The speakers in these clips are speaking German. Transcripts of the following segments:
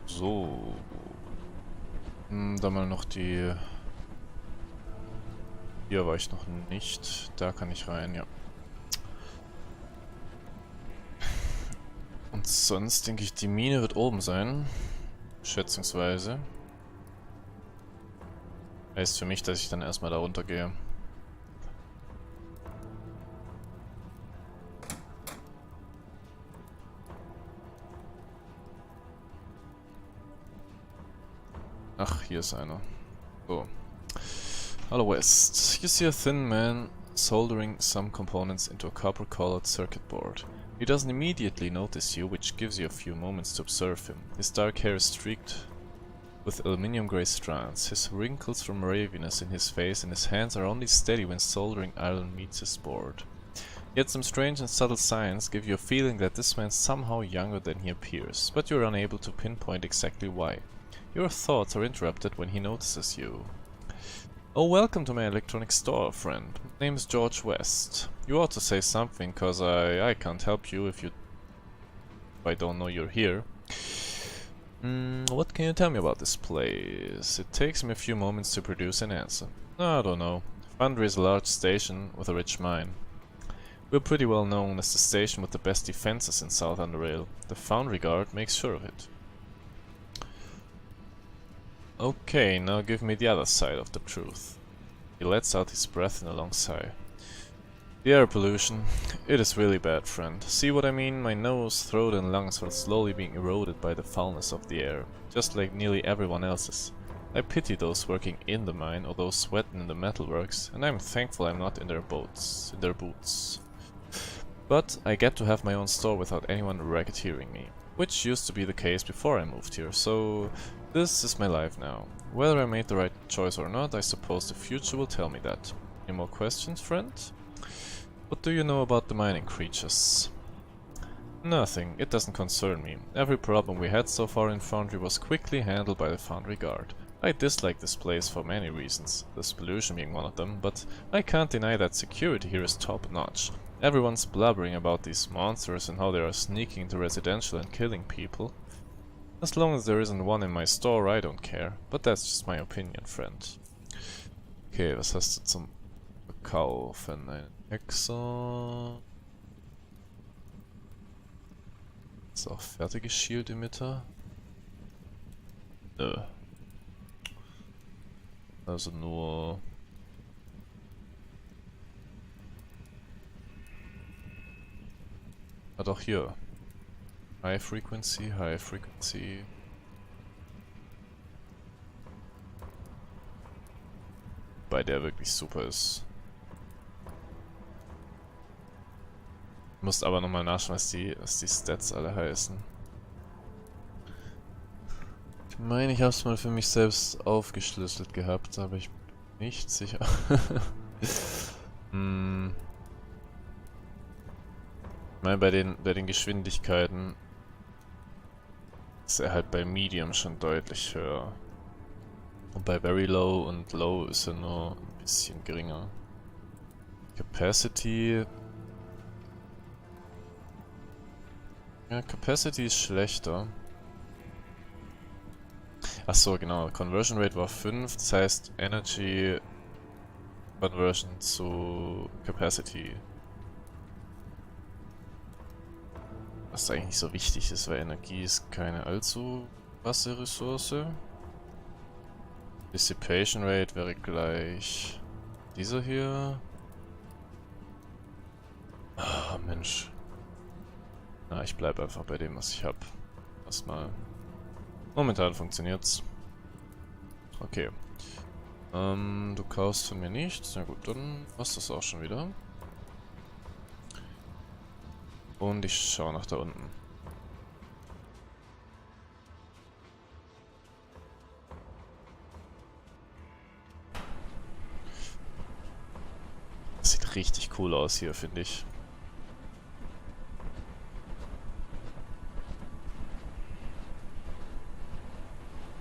So. Da mal noch die... Hier war ich noch nicht. Da kann ich rein, ja. Und sonst denke ich, die Mine wird oben sein. Schätzungsweise. Heißt für mich, dass ich dann erstmal da runter gehe. Ach, hier ist einer. So. Hello West. You see a thin man soldering some components into a copper-colored circuit board. He doesn't immediately notice you, which gives you a few moments to observe him. His dark hair is streaked with aluminium-gray strands. His wrinkles from raviness in his face, and his hands are only steady when soldering iron meets his board. Yet some strange and subtle signs give you a feeling that this man's somehow younger than he appears, but you are unable to pinpoint exactly why. Your thoughts are interrupted when he notices you. Oh, welcome to my electronic store, friend. Name is George West. You ought to say something, cause I can't help you if I don't know you're here. What can you tell me about this place? It takes me a few moments to produce an answer. I don't know. Foundry is a large station with a rich mine. We're pretty well known as the station with the best defenses in South Underrail. The Foundry Guard makes sure of it. Okay, now give me the other side of the truth. He lets out his breath in a long sigh. The air pollution. It is really bad, friend. See what I mean? My nose, throat and lungs are slowly being eroded by the foulness of the air, just like nearly everyone else's. I pity those working in the mine or those sweating in the metalworks, and I'm thankful I'm not in their boots. But I get to have my own store without anyone racketeering me, which used to be the case before I moved here, so this is my life now. Whether I made the right choice or not, I suppose the future will tell me that. Any more questions, friend? What do you know about the mining creatures? Nothing, it doesn't concern me. Every problem we had so far in Foundry was quickly handled by the Foundry Guard. I dislike this place for many reasons, this pollution being one of them, but I can't deny that security here is top-notch. Everyone's blubbering about these monsters and how they are sneaking into residential and killing people. As long as there isn't one in my store, I don't care. But that's just my opinion, friend. Okay, was hast du zum Verkaufen? Ein Hexer. Ist auch fertiges Shield-Emitter? Nö. Also nur... Ah, doch hier. High Frequency, High Frequency. Bei der wirklich super ist. Musst aber nochmal nachschauen, was die Stats alle heißen. Ich meine, ich habe es mal für mich selbst aufgeschlüsselt gehabt, aber ich bin nicht sicher. Ich meine, bei den Geschwindigkeiten ist er halt bei Medium schon deutlich höher. Und bei Very Low und Low ist er nur ein bisschen geringer. Capacity... Ja, Capacity ist schlechter. Achso, genau. Conversion Rate war 5, das heißt Energy Conversion zu Capacity. Was eigentlich nicht so wichtig ist, weil Energie ist keine allzu krasse Ressource. Dissipation Rate wäre gleich dieser hier. Ah, Mensch. Na, ich bleibe einfach bei dem, was ich habe. Erstmal. Momentan funktioniert's. Okay. Du kaufst von mir nichts. Na gut, dann war's das auch schon wieder. Und ich schaue nach da unten. Das sieht richtig cool aus hier, finde ich.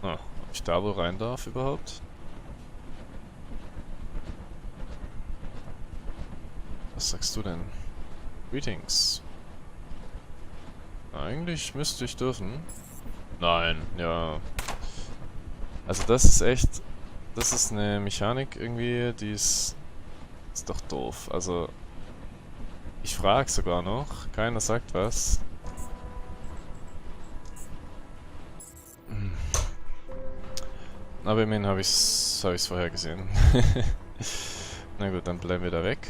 Ah, ob ich da wohl rein darf überhaupt? Was sagst du denn? Greetings. Eigentlich müsste ich dürfen. Nein, ja. Also das ist echt... Das ist eine Mechanik irgendwie, die ist doch doof. Also, ich frage sogar noch. Keiner sagt was. Hm. Aber immerhin hab ich's vorher gesehen. Na gut, dann bleiben wir da weg.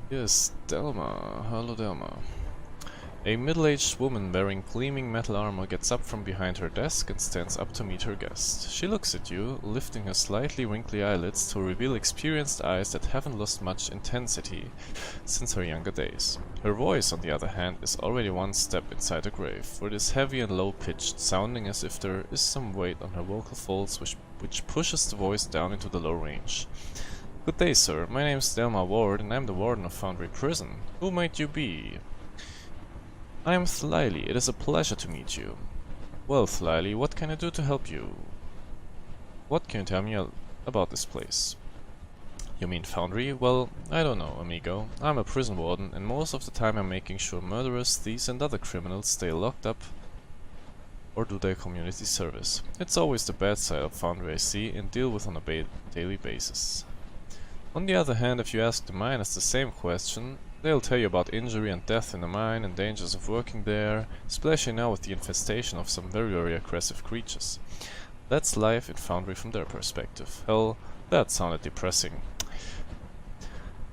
Hier ist Delma. Hallo Delma. A middle-aged woman wearing gleaming metal armor gets up from behind her desk and stands up to meet her guest. She looks at you, lifting her slightly wrinkly eyelids to reveal experienced eyes that haven't lost much intensity since her younger days. Her voice, on the other hand, is already one step inside the grave, for it is heavy and low-pitched, sounding as if there is some weight on her vocal folds which pushes the voice down into the low range. Good day, sir. My name is Delma Ward, and I'm the warden of Foundry Prison. Who might you be? I am Thlily. It is a pleasure to meet you. Well, Thlily, what can I do to help you? What can you tell me about this place? You mean Foundry? Well, I don't know, amigo. I'm a prison warden, and most of the time I'm making sure murderers, thieves and other criminals stay locked up or do their community service. It's always the bad side of Foundry I see and deal with on a daily basis. On the other hand, if you ask the miners the same question, they'll tell you about injury and death in the mine and dangers of working there, especially now with the infestation of some very aggressive creatures. That's life in Foundry from their perspective. Hell, that sounded depressing.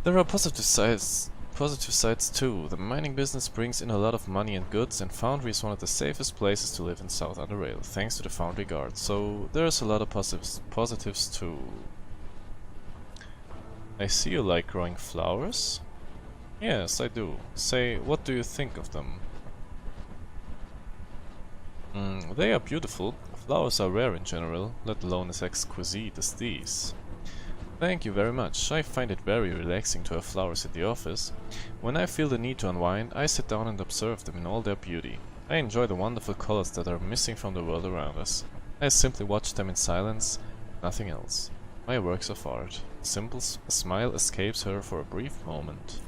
There are positive sides too. The mining business brings in a lot of money and goods, and Foundry is one of the safest places to live in South Underrail, thanks to the Foundry Guard. So there's a lot of positives too. I see you like growing flowers. Yes, I do. Say, what do you think of them? They are beautiful. Flowers are rare in general, let alone as exquisite as these. Thank you very much. I find it very relaxing to have flowers in the office. When I feel the need to unwind, I sit down and observe them in all their beauty. I enjoy the wonderful colors that are missing from the world around us. I simply watch them in silence, nothing else. My works of art. A smile escapes her for a brief moment.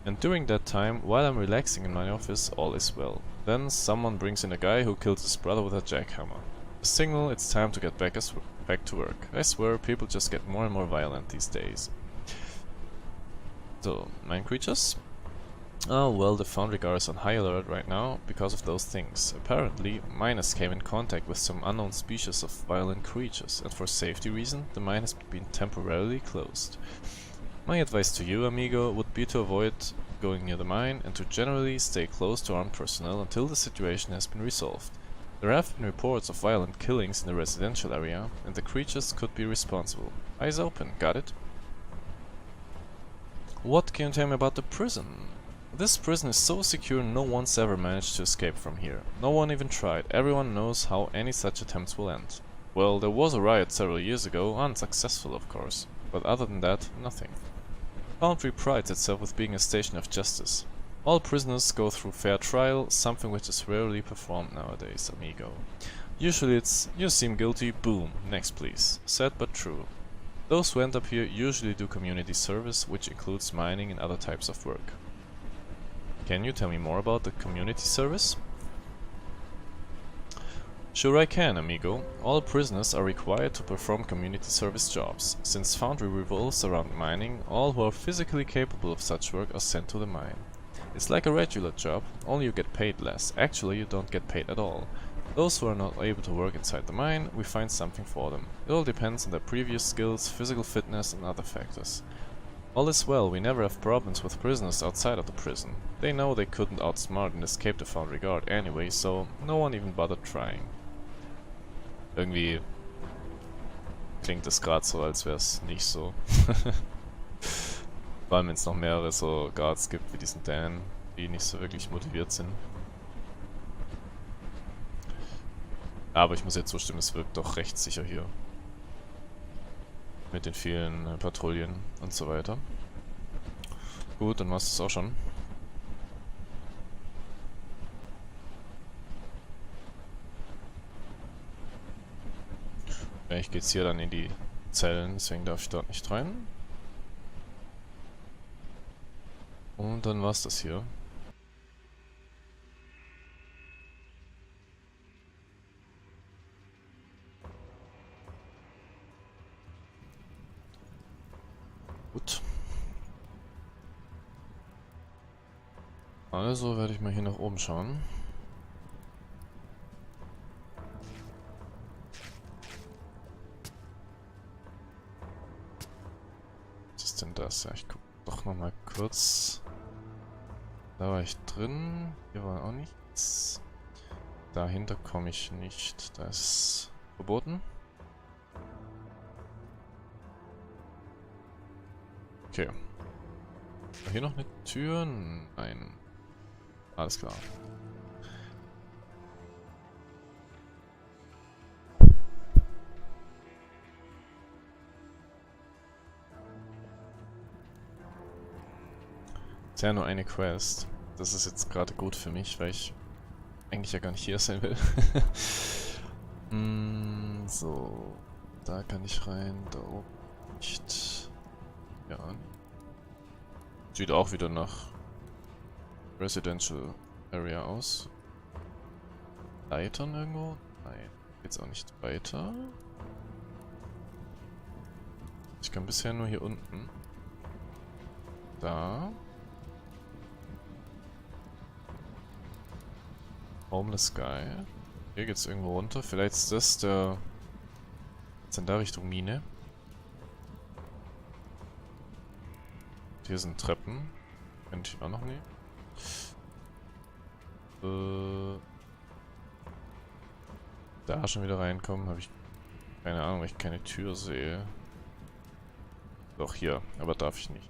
And during that time, while I'm relaxing in my office, all is well. Then someone brings in a guy who killed his brother with a jackhammer. A signal, it's time to get back to work. I swear, people just get more and more violent these days. So, mine creatures? Oh well, the Foundry Guard is on high alert right now because of those things. Apparently, miners came in contact with some unknown species of violent creatures, and for safety reasons, the mine has been temporarily closed. My advice to you, amigo, would be to avoid going near the mine and to generally stay close to armed personnel until the situation has been resolved. There have been reports of violent killings in the residential area, and the creatures could be responsible. Eyes open, got it? What can you tell me about the prison? This prison is so secure no one's ever managed to escape from here. No one even tried. Everyone knows how any such attempts will end. Well, there was a riot several years ago, unsuccessful of course, but other than that, nothing. Foundry prides itself with being a station of justice. All prisoners go through fair trial, something which is rarely performed nowadays, amigo. Usually it's, you seem guilty, boom, next please. Sad but true. Those who end up here usually do community service, which includes mining and other types of work. Can you tell me more about the community service? Sure I can, amigo. All prisoners are required to perform community service jobs. Since Foundry revolves around mining, all who are physically capable of such work are sent to the mine. It's like a regular job, only you get paid less. Actually, you don't get paid at all. Those who are not able to work inside the mine, we find something for them. It all depends on their previous skills, physical fitness and other factors. All is well, we never have problems with prisoners outside of the prison. They know they couldn't outsmart and escape the Foundry Guard anyway, so no one even bothered trying. Irgendwie klingt es gerade so, als wäre es nicht so. Vor allem wenn es noch mehrere so Guards gibt wie diesen Dan, die nicht so wirklich motiviert sind. Aber ich muss jetzt zustimmen, es wirkt doch recht sicher hier. Mit den vielen Patrouillen und so weiter. Gut, dann war es das auch schon. Vielleicht geht's hier dann in die Zellen, deswegen darf ich dort nicht rein. Und dann war's das hier. Also werde ich mal hier nach oben schauen. Was ist denn das? Ja, ich gucke doch nochmal kurz. Da war ich drin. Hier war auch nichts. Dahinter komme ich nicht. Das ist verboten. Okay. War hier noch eine Tür? Nein. Alles klar. Ist ja nur eine Quest. Das ist jetzt gerade gut für mich, weil ich eigentlich ja gar nicht hier sein will. So. Da kann ich rein, da oben nicht. Ja. Sieht auch wieder nach Residential Area aus. Leitern irgendwo? Nein. Geht's auch nicht weiter. Ich kann bisher nur hier unten. Da. Homeless Guy. Hier geht's irgendwo runter. Vielleicht ist das der... Jetzt in der Richtung Mine. Hier sind Treppen. Könnte ich auch noch nehmen. Da schon wieder reinkommen, habe ich keine Ahnung, weil ich keine Tür sehe. Doch hier, aber darf ich nicht.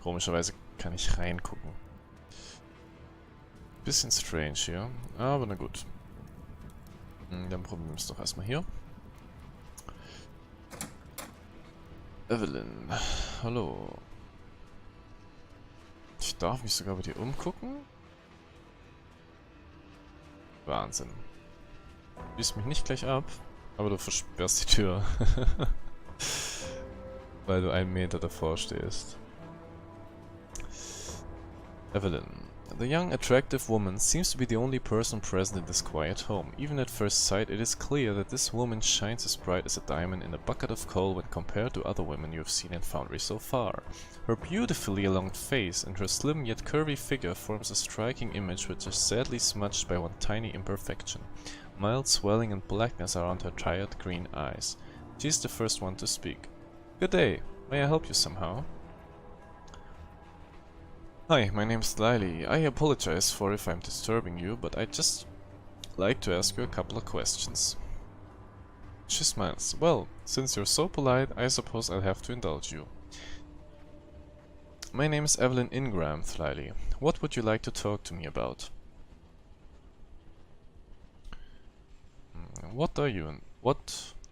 Komischerweise kann ich reingucken. Bisschen strange hier, aber na gut. Dann probieren wir es doch erstmal hier. Evelyn, hallo. Ich darf mich sogar bei dir umgucken? Wahnsinn. Du liest mich nicht gleich ab, aber du versperrst die Tür. Weil du 1 Meter davor stehst. Evelyn. The young, attractive woman seems to be the only person present in this quiet home. Even at first sight, it is clear that this woman shines as bright as a diamond in a bucket of coal when compared to other women you have seen in Foundry so far. Her beautifully alonged face and her slim yet curvy figure forms a striking image which is sadly smudged by one tiny imperfection. Mild swelling and blackness around her tired green eyes. She is the first one to speak. Good day. May I help you somehow? Hi, my name's Lily. I apologize for if I'm disturbing you, but I'd just like to ask you a couple of questions. She smiles. Well, since you're so polite, I suppose I'll have to indulge you. My name is Evelyn Ingram, Lily. What would you like to talk to me about? What are you and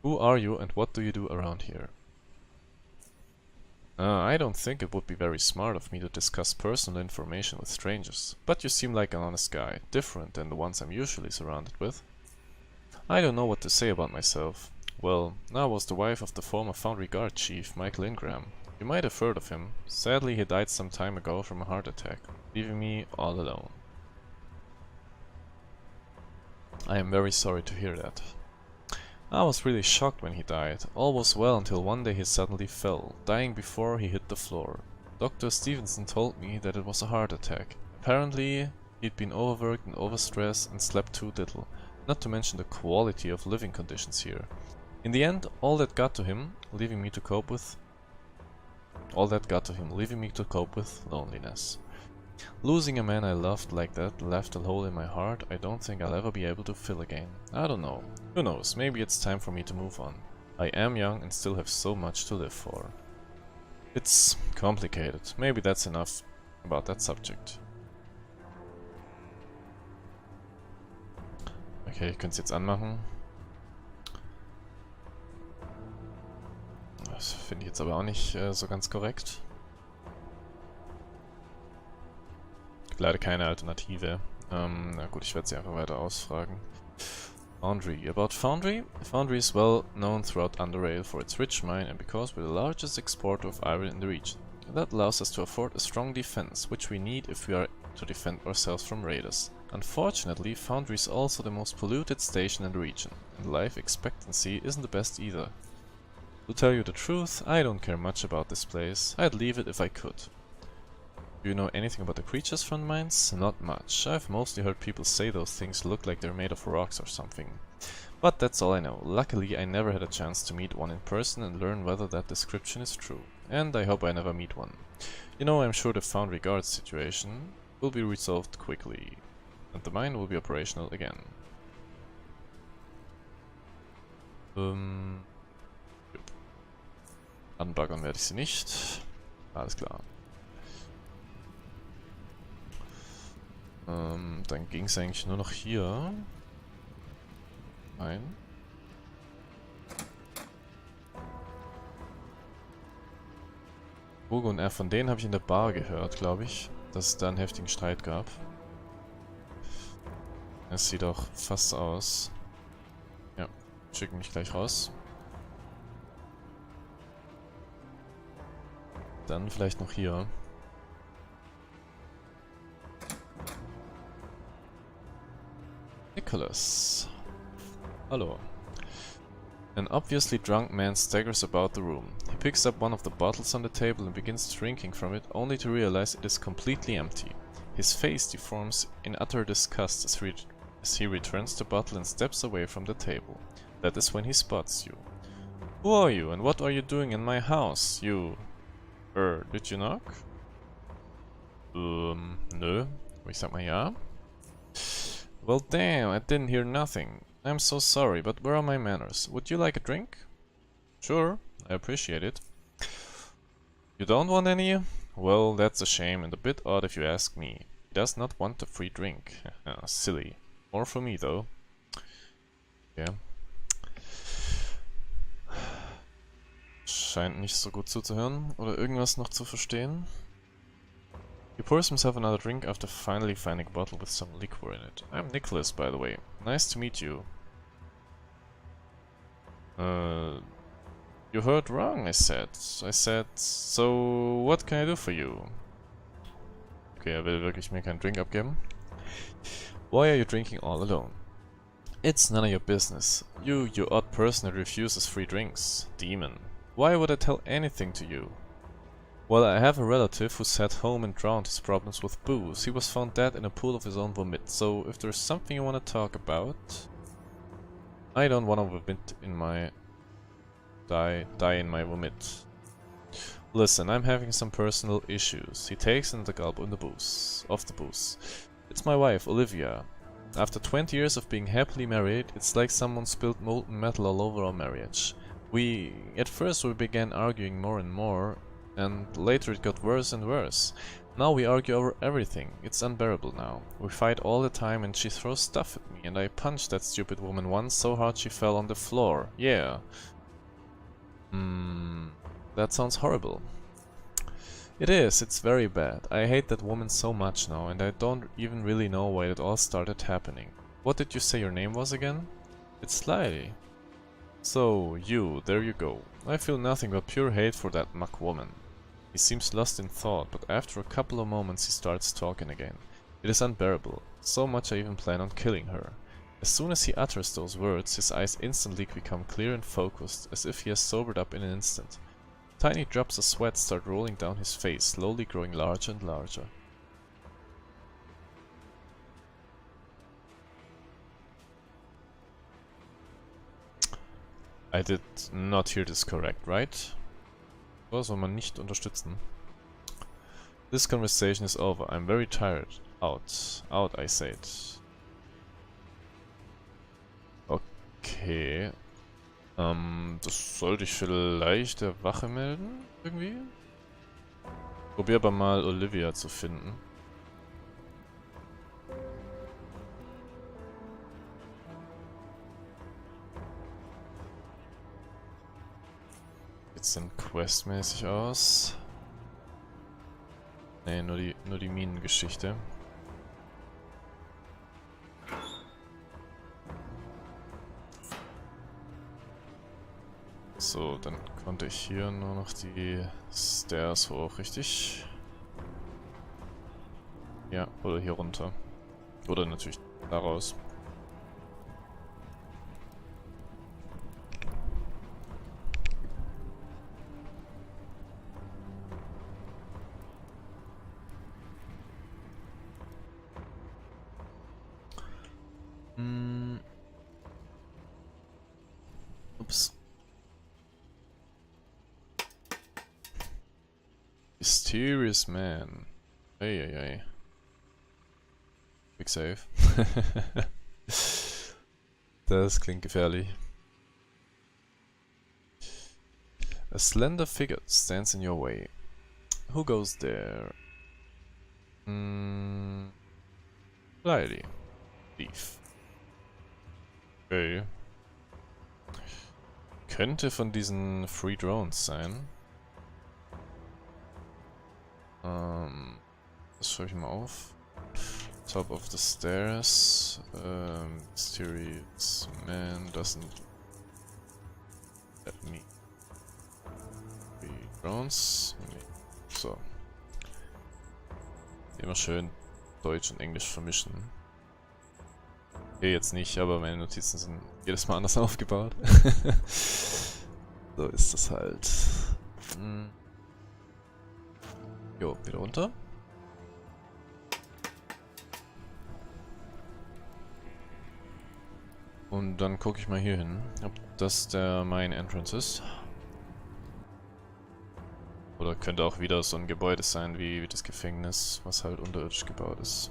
who are you and what do you do around here? I don't think it would be very smart of me to discuss personal information with strangers, but you seem like an honest guy, different than the ones I'm usually surrounded with. I don't know what to say about myself. Well, I was the wife of the former Foundry Guard Chief, Michael Ingram. You might have heard of him. Sadly, he died some time ago from a heart attack, leaving me all alone. I am very sorry to hear that. I was really shocked when he died. All was well until one day he suddenly fell, dying before he hit the floor. Dr. Stevenson told me that it was a heart attack. Apparently, he'd been overworked and overstressed and slept too little, not to mention the quality of living conditions here. In the end, all that got to him, leaving me to cope with loneliness. Losing a man I loved like that left a hole in my heart I don't think I'll ever be able to fill again. I don't know. Who knows, maybe it's time for me to move on. I am young and still have so much to live for. It's complicated. Maybe that's enough about that subject. Okay, ich könnte es jetzt anmachen. Das finde ich jetzt aber auch nicht so ganz korrekt. Leider keine Alternative. Na gut, ich werde sie einfach weiter ausfragen. Foundry. About Foundry? Foundry is well known throughout Underrail for its rich mine and because we're the largest exporter of iron in the region. That allows us to afford a strong defense, which we need if we are to defend ourselves from raiders. Unfortunately, Foundry is also the most polluted station in the region, and life expectancy isn't the best either. To tell you the truth, I don't care much about this place. I'd leave it if I could. Do you know anything about the creatures from the mines? Not much. I've mostly heard people say those things look like they're made of rocks or something. But that's all I know. Luckily, I never had a chance to meet one in person and learn whether that description is true. And I hope I never meet one. You know, I'm sure the Foundry Guards situation will be resolved quickly. And the mine will be operational again. Anbaggern werde ich sie nicht. Alles klar. Dann ging es eigentlich nur noch hier. Ein. Hugo und er, von denen habe ich in der Bar gehört, glaube ich, dass es da einen heftigen Streit gab. Es sieht auch fast so aus. Ja, schicken mich gleich raus. Dann vielleicht noch hier. Nicholas. Hello. An obviously drunk man staggers about the room. He picks up one of the bottles on the table and begins drinking from it, only to realize it is completely empty. His face deforms in utter disgust as he returns the bottle and steps away from the table. That is when he spots you. Who are you, and what are you doing in my house? You... did you knock? Nö. Ich sag mal ja. Well, damn, I didn't hear nothing. I'm so sorry, but where are my manners? Would you like a drink? Sure, I appreciate it. You don't want any? Well, that's a shame and a bit odd if you ask me. He does not want a free drink. Silly. More for me, though. Yeah. Scheint nicht so gut zuzuhören oder irgendwas noch zu verstehen. He pours himself another drink after finally finding a bottle with some liquor in it. I'm Nicholas, by the way. Nice to meet you. You heard wrong, I said. So what can I do for you? Okay, er will wirklich mir keinen Drink abgeben. Why are you drinking all alone? It's none of your business. You odd person that refuses free drinks. Demon. Why would I tell anything to you? Well, I have a relative who sat home and drowned his problems with booze. He was found dead in a pool of his own vomit. So, if there's something you want to talk about... I don't want to vomit in my... Die in my vomit. Listen, I'm having some personal issues. He takes another gulp of the booze. It's my wife, Olivia. After 20 years of being happily married, it's like someone spilled molten metal all over our marriage. At first we began arguing more and more, and later it got worse and worse. Now we argue over everything. It's unbearable now. We fight all the time and she throws stuff at me, and I punched that stupid woman once so hard she fell on the floor. Yeah. That sounds horrible. It is, it's very bad. I hate that woman so much now, and I don't even really know why it all started happening. What did you say your name was again? It's Slyly. So, there you go. I feel nothing but pure hate for that muck woman. He seems lost in thought, but after a couple of moments he starts talking again. It is unbearable, so much I even plan on killing her. As soon as he utters those words, his eyes instantly become clear and focused, as if he has sobered up in an instant. Tiny drops of sweat start rolling down his face, slowly growing larger and larger. I did not hear this correct, right? So soll man nicht unterstützen. This conversation is over. I'm very tired. Out, I said. Okay. Das sollte ich vielleicht der Wache melden, irgendwie? Probier aber mal Olivia zu finden. Jetzt denn questmäßig aus? Ne, nur die Minengeschichte. So, dann konnte ich hier nur noch die Stairs hoch, richtig? Ja, oder hier runter. Oder natürlich da raus. Ups. Mysterious Man. Eieiei. Quick Save. Das klingt gefährlich. A slender figure stands in your way. Who goes there? Lily. Thief. Okay. Könnte von diesen Free Drones sein. Das schreibe ich mal auf. Top of the stairs. Mysterious man doesn't let me. Free Drones. So. Immer schön Deutsch und Englisch vermischen. Okay, jetzt nicht, aber meine Notizen sind jedes Mal anders aufgebaut. So ist das halt. Jo, wieder runter. Und dann gucke ich mal hier hin, ob das der Main Entrance ist. Oder könnte auch wieder so ein Gebäude sein wie das Gefängnis, was halt unterirdisch gebaut ist.